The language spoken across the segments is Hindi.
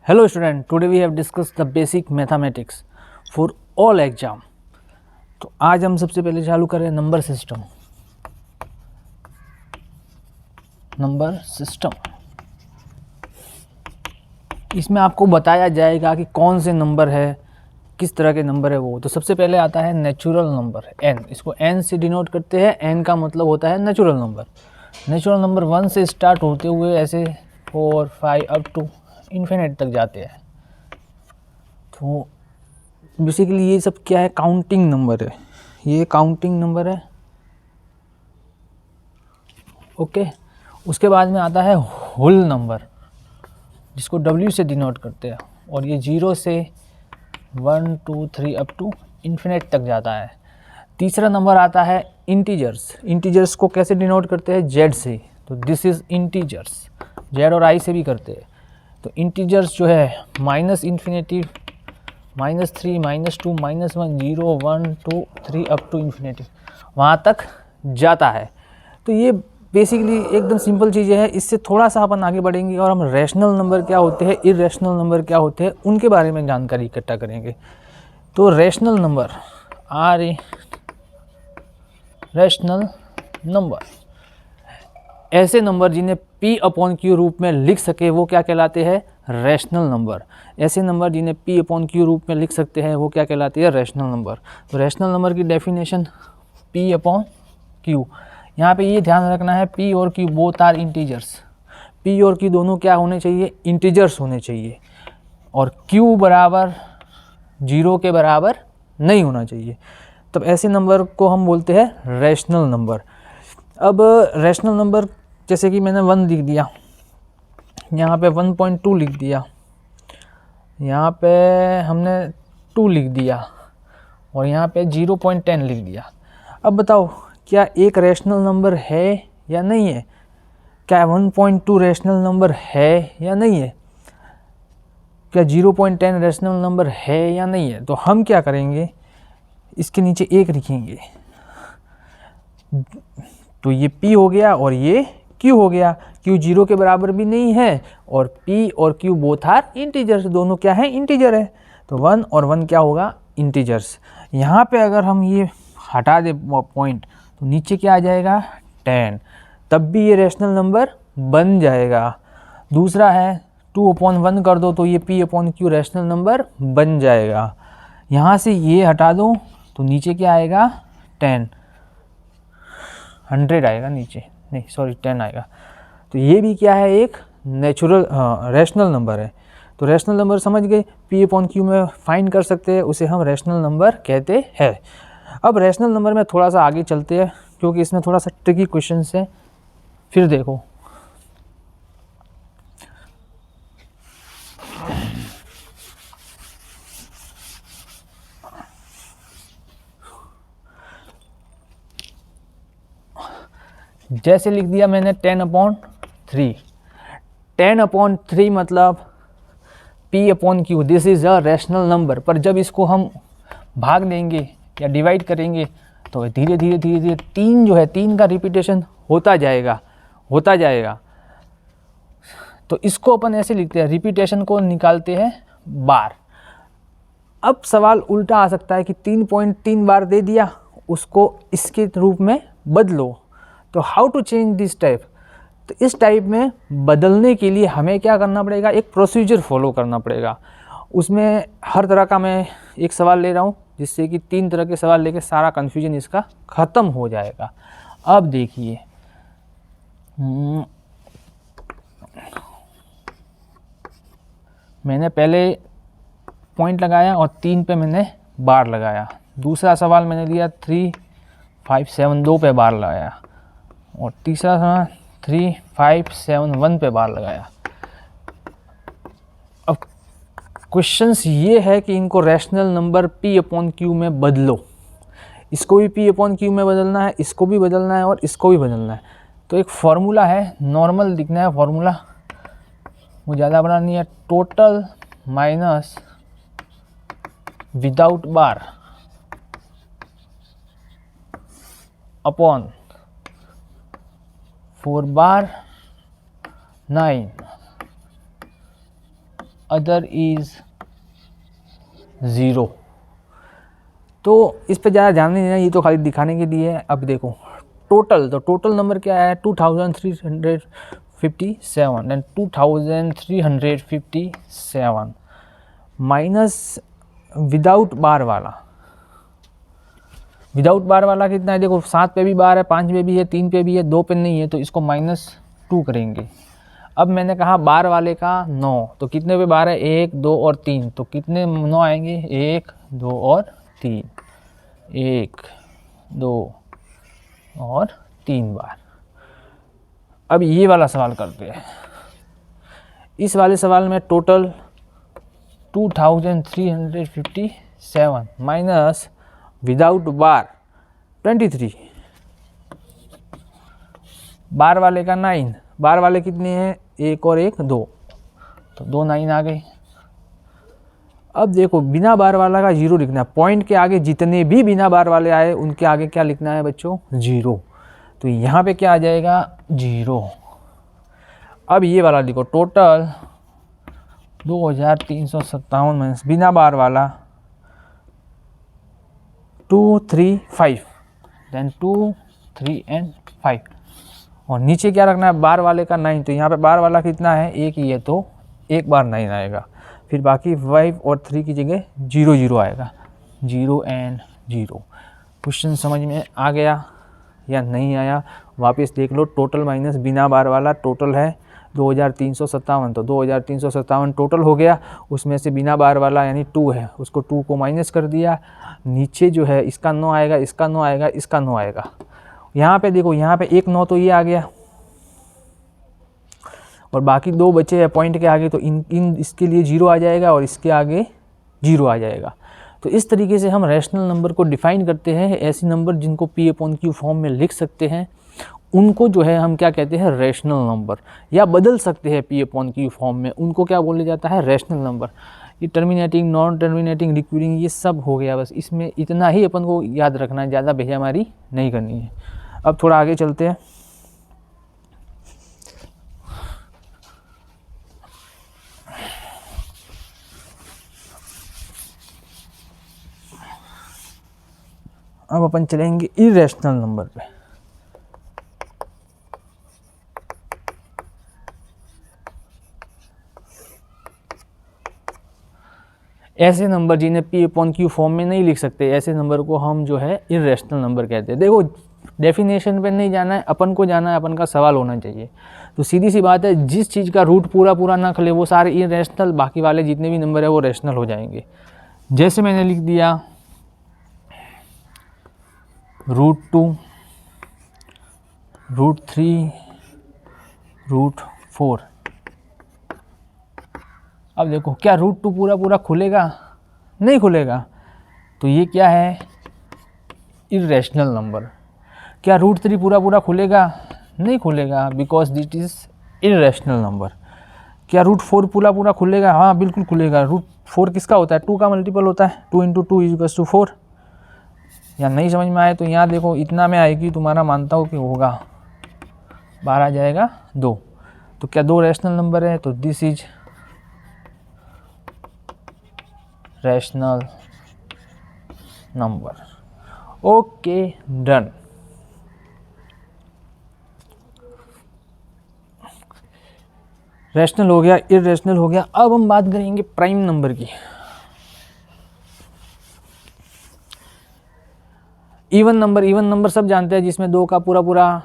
Hello student, today we have discussed the basic mathematics for all exam. तो आज हम सबसे पहले चालू करें नंबर सिस्टम। इसमें आपको बताया जाएगा कि कौन से नंबर है, किस तरह के नंबर है वो। तो सबसे पहले आता है नेचुरल नंबर n। इसको n से डिनोट करते हैं। n का मतलब होता है नेचुरल नंबर। नेचुरल नंबर 1 से स्टार्ट होते हुए ऐसे 4, 5 अप टू इन्फिनिट तक जाते हैं। तो बेसिकली ये सब क्या है, काउंटिंग नंबर है। ये काउंटिंग नंबर है। ओके, उसके बाद में आता है होल नंबर, जिसको W से डिनोट करते हैं, और ये 0 से 1, 2, 3 अप टू इन्फिनिट तक जाता है। तीसरा नंबर आता है इंटीजर्स। इंटीजर्स को कैसे डिनोट करते हैं? Z से। तो दिस इज इंटीजर्स। Z और I से भी करते हैं। तो इंटीजर्स जो है minus infinity, -3, -2, -1, 0, 1, 2, 3 up to infinity, वहाँ तक जाता है। तो ये बेसिकली एकदम सिंपल चीज़ें हैं। इससे थोड़ा सा अपन आगे बढ़ेंगे और हम रैशनल नंबर क्या होते हैं, इरेशनल नंबर क्या होते हैं, उनके बारे में जानकारी इकट्ठा करेंगे। तो रैशनल नंबर, रैशनल नंबर, ऐसे नंबर जिन्हें P/Q रूप में लिख सके वो क्या कहलाते हैं? Rational number. ऐसे नंबर जिन्हें P/Q रूप में लिख सकते हैं वो क्या कहलाते हैं? Rational number. तो रैशनल नंबर की डेफिनेशन P/Q। यहाँ पे ये ध्यान रखना है, P और Q both are integers. P और Q दोनों क्या होने चाहिए? इंटीजर्स होने चाहिए। और Q बराबर 0 के बराबर नहीं होना चाहिए। तब ऐसे नंबर को हम बोलते हैं रैशनल नंबर। अब रैशनल नंबर जैसे कि मैंने 1 लिख दिया, यहाँ पे 1.2 लिख दिया, यहाँ पे हमने 2 लिख दिया, और यहाँ पे 0.10 लिख दिया। अब बताओ, क्या एक रैशनल नंबर है या नहीं है? क्या 1.2 रैशनल नंबर है या नहीं है? क्या 0.10 रैशनल नंबर है या नहीं है? तो हम क्या करेंगे, इसके नीचे 1 लिखेंगे। तो ये P हो गया और ये Q हो गया। Q 0 के बराबर भी नहीं है, और P और Q बोथ आर इंटीजर्स। दोनों क्या है? इंटीजर है। तो 1 और 1 क्या होगा? इंटीजर्स। यहाँ पे अगर हम ये हटा दे पॉइंट, तो नीचे क्या आ जाएगा? 10। तब भी ये रैशनल नंबर बन जाएगा। दूसरा है 2/1 कर दो तो ये P/Q रैशनल नंबर बन जाएगा। यहाँ से ये हटा दो तो नीचे क्या आएगा? 10, 100 आएगा नीचे, नहीं सॉरी 10 आएगा। तो ये भी क्या है? एक नेचुरल रैशनल नंबर है। तो रैशनल नंबर समझ गए, P/Q में फाइंड कर सकते हैं, उसे हम रैशनल नंबर कहते हैं। अब रैशनल नंबर में थोड़ा सा आगे चलते हैं, क्योंकि इसमें थोड़ा सा ट्रिकी क्वेश्चन है। फिर देखो, जैसे लिख दिया मैंने 10/3। 10/3 मतलब P/Q, this is a rational number. पर जब इसको हम भाग देंगे या डिवाइड करेंगे तो धीरे धीरे धीरे धीरे 3 जो है, 3 का रिपीटेशन होता जाएगा। तो इसको अपन ऐसे लिखते हैं, रिपीटेशन को निकालते हैं बार। अब सवाल उल्टा आ सकता है कि 3.3 बार दे दिया, उसको इसके रूप में बदलो। तो how to change this type? तो इस टाइप में बदलने के लिए हमें क्या करना पड़ेगा? एक प्रोसीजर फॉलो करना पड़ेगा। उसमें हर तरह का मैं एक सवाल ले रहा हूँ, जिससे कि 3 तरह के सवाल लेके सारा कन्फ्यूजन इसका ख़त्म हो जाएगा। अब देखिए, मैंने पहले पॉइंट लगाया और 3 पे मैंने बार लगाया। दूसरा सवाल मैंने लिया 3, 5, 7, 2 पे बार लगाया, और तीसरा सवाल 3, 5, 7, 1 पे बार लगाया। अब क्वेश्चंस ये है कि इनको रैशनल नंबर P/Q में बदलो। इसको भी P/Q में बदलना है, इसको भी बदलना है, और इसको भी बदलना है। तो एक फॉर्मूला है, नॉर्मल लिखना है फॉर्मूला, वो ज़्यादा बड़ा नहीं है। Total minus without bar upon 4 bar 9 other is 0। तो इस पे ज़्यादा ध्यान नहीं देना, ये तो खाली दिखाने के लिए है। अब देखो टोटल, तो टोटल नंबर क्या है 2357 एंड 2357 माइनस विदाउट बार वाला। विदाउट बार वाला कितना है, देखो 7 पे भी बार है, 5 पे भी है, 3 पे भी है, 2 पे नहीं है, तो इसको -2 करेंगे। अब मैंने कहा बार वाले का 9, तो कितने पे बार है 1 2 और 3, तो कितने 9 आएंगे 1 2 और 3, 1 2 और 3 बार। अब ये वाला सवाल करते हैं। इस वाले सवाल में टोटल 2357 माइनस विदाउट बार 23, बार वाले का 9, बार वाले कितने हैं 1 और 1 2, तो 2 9 आ गए। अब देखो बिना बार वाला का 0 लिखना है, पॉइंट के आगे जितने भी बिना बार वाले आए उनके आगे क्या लिखना है बच्चों 0, तो यहाँ पे क्या आ जाएगा 0। अब ये वाला लिखो टोटल 2357 माइनस बिना बार वाला 2 3 5, देन 2 3 एंड 5, और नीचे क्या रखना है बार वाले का 9, तो यहाँ पे बार वाला कितना है 1 ही है, तो एक बार 9 आएगा, फिर बाकी 5 और 3 की जगह 0 0 आएगा, 0 एंड 0। क्वेश्चन समझ में आ गया या नहीं आया वापस देख लो। टोटल माइनस बिना बार वाला टोटल है 2357, तो 2357 टोटल हो गया, उसमें से बिना बार वाला यानी 2 है, उसको 2 को माइनस कर दिया, नीचे जो है इसका 9 आएगा, इसका 9 आएगा, इसका 9 आएगा। यहाँ पे देखो यहाँ पे 1 9 तो ये आ गया, और बाकी 2 बचे हैं पॉइंट के आगे, तो इन इसके लिए 0 आ जाएगा और इसके आगे 0 आ जाएगा। तो इस तरीके से हम रैशनल नंबर को डिफ़ाइन करते हैं। ऐसे नंबर जिनको P/Q फॉर्म में लिख सकते हैं उनको जो है हम क्या कहते हैं रैशनल नंबर, या बदल सकते हैं P/Q फॉर्म में, उनको क्या बोला जाता है रैशनल नंबर। ये टर्मिनेटिंग, नॉन टर्मिनेटिंग, रिक्यूरिंग ये सब हो गया, बस इसमें इतना ही अपन को याद रखना है, ज़्यादा भेजामारी नहीं करनी है। अब थोड़ा आगे चलते हैं। अब अपन चलेंगे इरेशनल नंबर पे। ऐसे नंबर जिन्हें P/Q फॉर्म में नहीं लिख सकते, ऐसे नंबर को हम जो है इरेशनल नंबर कहते हैं। देखो डेफिनेशन पे नहीं जाना है, अपन को जाना है, अपन का सवाल होना चाहिए। तो सीधी सी बात है, जिस चीज़ का रूट पूरा पूरा ना खुले वो सारे इरेशनल, बाकी वाले जितने भी नंबर है वो रैशनल हो जाएंगे। जैसे मैंने लिख दिया √2, √3, √4। अब देखो क्या √2 पूरा पूरा खुलेगा, नहीं खुलेगा, तो ये क्या है इरेशनल नंबर। क्या √3 पूरा पूरा खुलेगा, नहीं खुलेगा, because that is irrational number. क्या √4 पूरा पूरा खुलेगा, हाँ बिल्कुल खुलेगा। √4 किसका होता है 2 का मल्टीपल होता है, 2 × 2 = 4। या नहीं समझ में आए तो यहाँ देखो इतना में आएगी, तुम्हारा मानता हूँ कि होगा 12 जाएगा 2, तो क्या 2 रैशनल नंबर है, तो this is rational number. Okay done. Rational हो गया, इरेशनल हो गया। अब हम बात करेंगे प्राइम नंबर की। इवन नंबर सब जानते हैं, जिसमें 2 का पूरा पूरा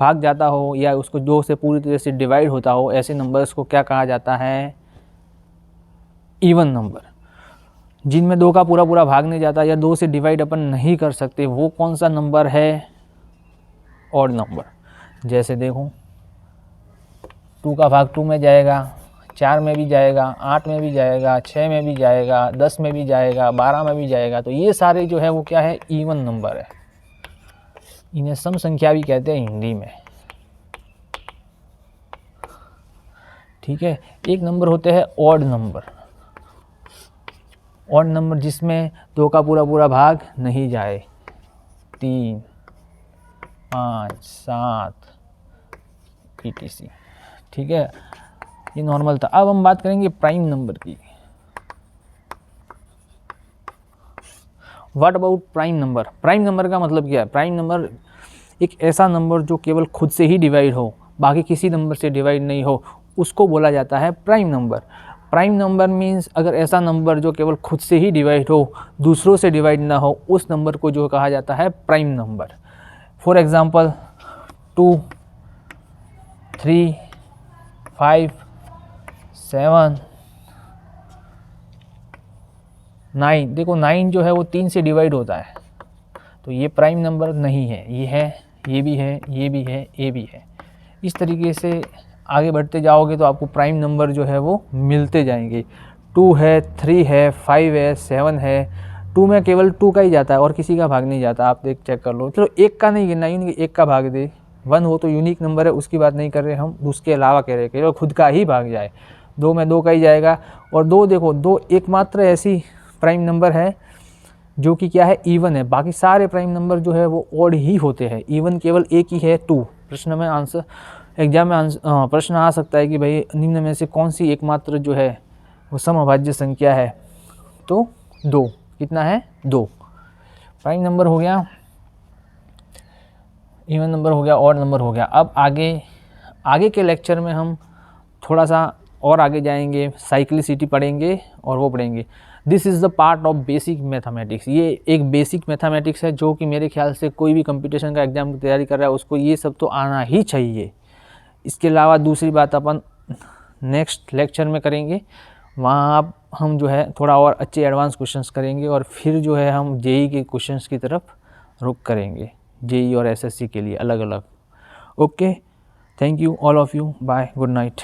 भाग जाता हो या उसको 2 से पूरी तरह से डिवाइड होता हो, ऐसे नंबर्स को क्या कहा जाता है इवन नंबर। जिनमें 2 का पूरा पूरा भाग नहीं जाता या 2 से डिवाइड अपन नहीं कर सकते, वो कौन सा नंबर है ऑड नंबर। जैसे देखो 2 का भाग 2 में जाएगा, 4 में भी जाएगा, 8 में भी जाएगा, 6 में भी जाएगा, 10 में भी जाएगा, 12 में भी जाएगा, तो ये सारे जो है वो क्या है इवन नंबर है। इन्हें सम संख्या भी कहते हैं हिंदी में, ठीक है। एक नंबर होते हैं ऑड नंबर। ऑड नंबर जिसमें 2 का पूरा पूरा भाग नहीं जाए, 3 5 7 etc, ठीक है। ये नॉर्मल था। अब हम बात करेंगे प्राइम नंबर की। What about prime number? Prime number का मतलब क्या है? प्राइम नंबर एक ऐसा नंबर जो केवल खुद से ही डिवाइड हो, बाकी किसी नंबर से डिवाइड नहीं हो, उसको बोला जाता है prime number. Prime number means अगर ऐसा नंबर जो केवल खुद से ही डिवाइड हो, दूसरों से डिवाइड ना हो, उस नंबर को जो कहा जाता है प्राइम नंबर। For example 2, 3, 5, 7, 9। देखो 9 जो है वो 3 से डिवाइड होता है, तो ये प्राइम नंबर नहीं है। ये है, ये भी है, ये भी है, ये भी है। इस तरीके से आगे बढ़ते जाओगे तो आपको प्राइम नंबर जो है वो मिलते जाएंगे। 2 है, 3 है, 5 है, 7 है। 2 में केवल 2 का ही जाता है और किसी का भाग नहीं जाता, आप देख चेक कर लो। चलो एक का नहीं गिनना, यूनिक एक का भाग दे। 1 हो तो यूनिक नंबर है, उसकी बात नहीं कर रहे हम, उसके अलावा कह रहे केवल खुद का ही भाग जाए। 2 में 2 का ही जाएगा। और 2 देखो, 2 एकमात्र ऐसी प्राइम नंबर है जो कि क्या है, इवन है। बाकी सारे प्राइम नंबर जो है वो ऑड ही होते हैं। इवन केवल एक ही है, 2। प्रश्न में आंसर, एग्जाम में प्रश्न आ सकता है कि भाई निम्न में से कौन सी एकमात्र जो है वो समअभाज्य संख्या है, तो 2। कितना है? 2। प्राइम नंबर हो गया, इवन नंबर हो गया, ऑड नंबर हो गया। अब आगे के लेक्चर में हम थोड़ा सा और आगे जाएंगे, साइक्लिसिटी पढ़ेंगे और वो पढ़ेंगे। This is the part of basic mathematics. ये एक बेसिक मैथमेटिक्स है जो कि मेरे ख्याल से कोई भी कंपटीशन का एग्जाम की तैयारी कर रहा है उसको ये सब तो आना ही चाहिए। इसके अलावा दूसरी बात अपन नेक्स्ट लेक्चर में करेंगे, वहाँ आप हम जो है थोड़ा और अच्छे एडवांस क्वेश्चंस करेंगे और फिर जो है हम जेई के क्वेश्चंस की तरफ रुख करेंगे, जेई और एसएससी के लिए अलग अलग। Okay, thank you all of you, bye, good night.